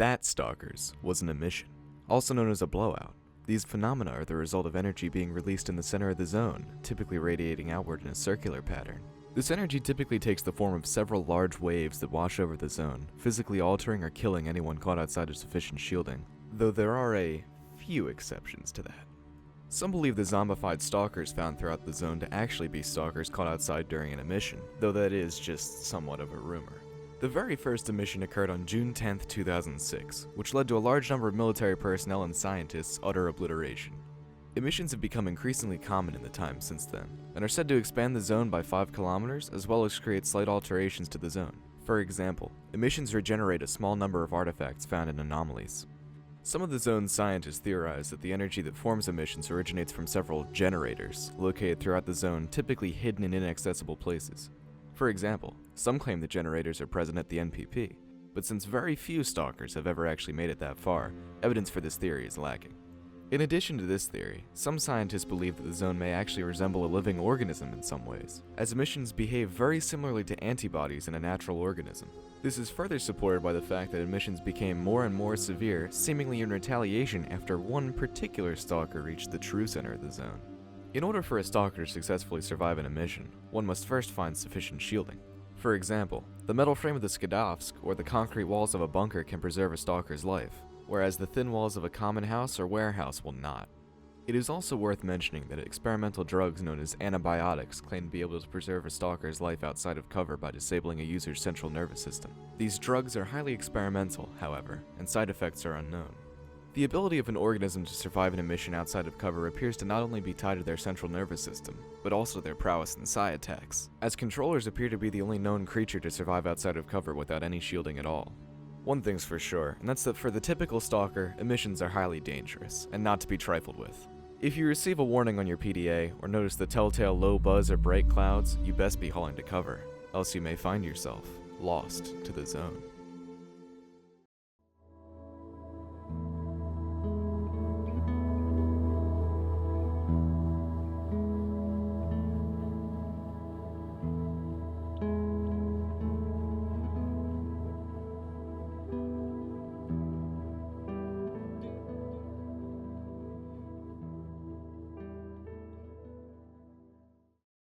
That, stalkers, was an emission, also known as a blowout. These phenomena are the result of energy being released in the center of the zone, typically radiating outward in a circular pattern. This energy typically takes the form of several large waves that wash over the zone, physically altering or killing anyone caught outside of sufficient shielding, though there are a few exceptions to that. Some believe the zombified stalkers found throughout the zone to actually be stalkers caught outside during an emission, though that is just somewhat of a rumor. The very first emission occurred on June 10, 2006, which led to a large number of military personnel and scientists' utter obliteration. Emissions have become increasingly common in the time since then, and are said to expand the zone by 5 kilometers as well as create slight alterations to the zone. For example, emissions regenerate a small number of artifacts found in anomalies. Some of the zone's scientists theorize that the energy that forms emissions originates from several generators located throughout the zone, typically hidden in inaccessible places. For example, some claim the generators are present at the NPP, but since very few stalkers have ever actually made it that far, evidence for this theory is lacking. In addition to this theory, some scientists believe that the zone may actually resemble a living organism in some ways, as emissions behave very similarly to antibodies in a natural organism. This is further supported by the fact that emissions became more and more severe, seemingly in retaliation after one particular stalker reached the true center of the zone. In order for a stalker to successfully survive an emission, one must first find sufficient shielding. For example, the metal frame of the S.T.A.L.K.E.R or the concrete walls of a bunker can preserve a stalker's life, whereas the thin walls of a common house or warehouse will not. It is also worth mentioning that experimental drugs known as antibiotics claim to be able to preserve a stalker's life outside of cover by disabling a user's central nervous system. These drugs are highly experimental, however, and side effects are unknown. The ability of an organism to survive an emission outside of cover appears to not only be tied to their central nervous system, but also their prowess in psi attacks, as controllers appear to be the only known creature to survive outside of cover without any shielding at all. One thing's for sure, and that's that for the typical stalker, emissions are highly dangerous, and not to be trifled with. If you receive a warning on your PDA, or notice the telltale low buzz or bright clouds, you best be hauling to cover, else you may find yourself lost to the zone.